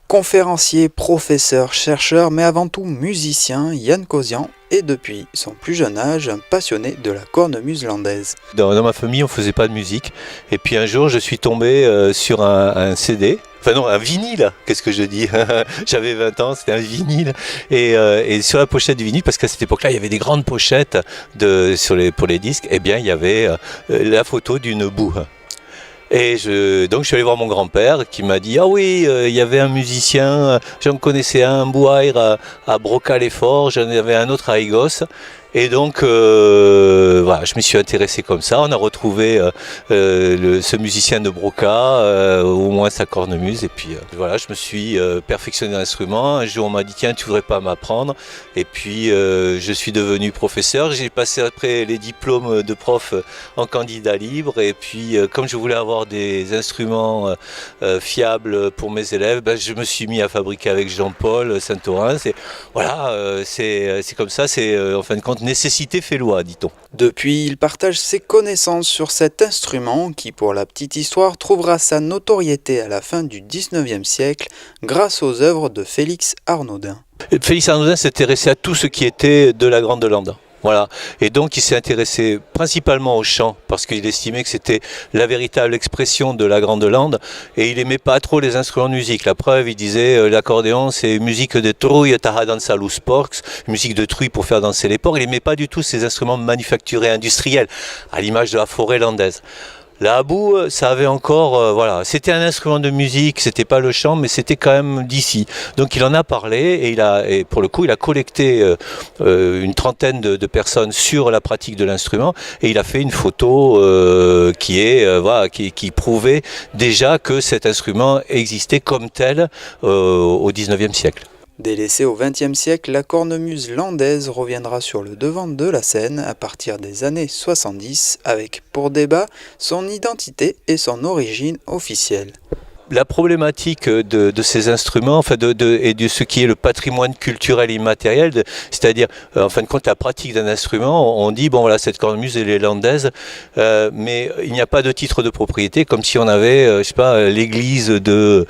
Conférencier, professeur, chercheur, mais avant tout musicien, Yann Kosian est depuis son plus jeune âge un passionné de la cornemuse landaise. Dans ma famille, on faisait pas de musique. Et puis un jour, je suis tombé sur un CD. Enfin non, un vinyle, qu'est-ce que je dis? J'avais 20 ans, c'était un vinyle. Et sur la pochette du vinyle, parce qu'à cette époque-là, il y avait des grandes pochettes pour les disques, eh bien, il y avait la photo d'une boue. Donc je suis allé voir mon grand-père qui m'a dit « Ah oui, il y avait un musicien, j'en connaissais un Bouaire à Brocal-et-Fort, j'en avais un autre à Igos. » Et donc, voilà, je m'y suis intéressé comme ça. On a retrouvé ce musicien de Broca, au moins sa cornemuse. Et puis voilà, je me suis perfectionné l'instrument. Un jour, on m'a dit tiens, tu voudrais pas m'apprendre. Et puis, je suis devenu professeur. J'ai passé après les diplômes de prof en candidat libre. Et puis, comme je voulais avoir des instruments fiables pour mes élèves, ben, je me suis mis à fabriquer avec Jean-Paul Saint-Aurin. Voilà, c'est comme ça. C'est en fin de compte nécessité fait loi, dit-on. Depuis, il partage ses connaissances sur cet instrument qui, pour la petite histoire, trouvera sa notoriété à la fin du 19e siècle grâce aux œuvres de Félix Arnaudin. Félix Arnaudin s'intéressait à tout ce qui était de la Grande Lande. Voilà. Et donc il s'est intéressé principalement au chant parce qu'il estimait que c'était la véritable expression de la Grande Lande et il aimait pas trop les instruments de musique. La preuve, il disait l'accordéon c'est musique de truie taha dansa lus porcs, musique de truie pour faire danser les porcs. Il aimait pas du tout ces instruments manufacturés industriels à l'image de la forêt landaise. La haboue, ça avait encore, voilà, c'était un instrument de musique, c'était pas le chant, mais c'était quand même d'ici. Donc il en a parlé et pour le coup, il a collecté une trentaine de personnes sur la pratique de l'instrument et il a fait une photo qui prouvait déjà que cet instrument existait comme tel au 19e siècle. Délaissée au XXe siècle, la cornemuse landaise reviendra sur le devant de la scène à partir des années 70 avec, pour débat, son identité et son origine officielle. La problématique de ces instruments, enfin et de ce qui est le patrimoine culturel immatériel, c'est-à-dire en fin de compte la pratique d'un instrument, on dit bon voilà cette cornemuse elle est landaise, mais il n'y a pas de titre de propriété comme si on avait je sais pas l'église de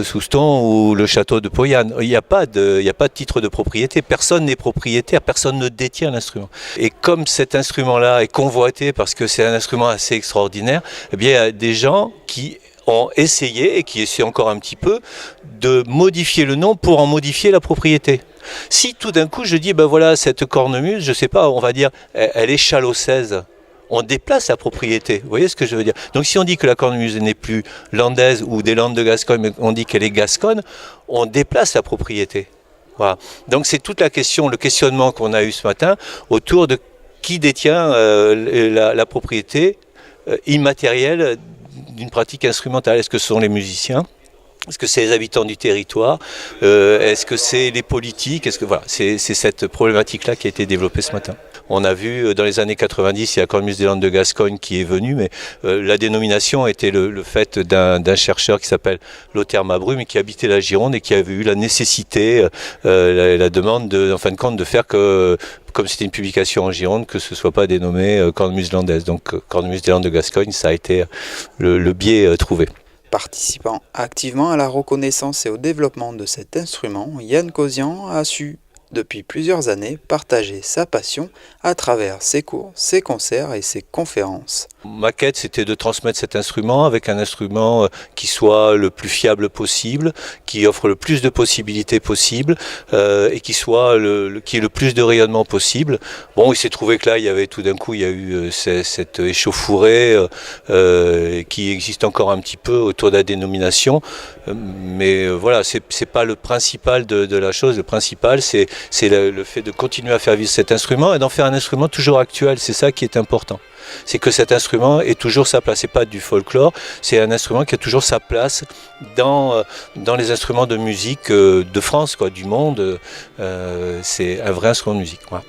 Souston ou le château de Poyane. Il n'y a pas de titre de propriété, personne n'est propriétaire, personne ne détient l'instrument. Et comme cet instrument-là est convoité parce que c'est un instrument assez extraordinaire, eh bien il y a des gens qui ont essayé, et qui essaient encore un petit peu, de modifier le nom pour en modifier la propriété. Si tout d'un coup je dis, ben voilà, cette cornemuse, je sais pas, on va dire, elle est chalossaise, on déplace la propriété, vous voyez ce que je veux dire? Donc si on dit que la cornemuse n'est plus landaise ou des Landes de Gascogne, mais on dit qu'elle est gasconne, on déplace la propriété. Voilà. Donc c'est toute la question, le questionnement qu'on a eu ce matin, autour de qui détient la propriété immatérielle d'une pratique instrumentale. Est-ce que ce sont les musiciens? Est-ce que c'est les habitants du territoire? Est-ce que c'est les politiques? Voilà, c'est cette problématique-là qui a été développée ce matin. On a vu dans les années 90, il y a la cornemuse des Landes de Gascogne qui est venue, mais la dénomination était le fait d'un chercheur qui s'appelle Lothaire Mabru, mais qui habitait la Gironde et qui avait eu la nécessité, la demande en fin de compte de faire que, comme c'était une publication en Gironde, que ce ne soit pas dénommé cornemuse landaise. Donc cornemuse des Landes de Gascogne, ça a été le biais trouvé. Participant activement à la reconnaissance et au développement de cet instrument, Yann Kosian a su, depuis plusieurs années, partager sa passion à travers ses cours, ses concerts et ses conférences. Ma quête, c'était de transmettre cet instrument avec un instrument qui soit le plus fiable possible, qui offre le plus de possibilités possibles et qui soit qui ait le plus de rayonnement possible. Bon, il s'est trouvé que là, il y avait tout d'un coup, il y a eu cette échauffourée qui existe encore un petit peu autour de la dénomination, mais voilà, c'est pas le principal de la chose. Le principal, c'est le fait de continuer à faire vivre cet instrument et d'en faire un instrument toujours actuel. C'est ça qui est important. C'est que cet instrument ait toujours sa place. C'est pas du folklore, c'est un instrument qui a toujours sa place dans les instruments de musique de France, quoi, du monde. C'est un vrai instrument de musique. Voilà.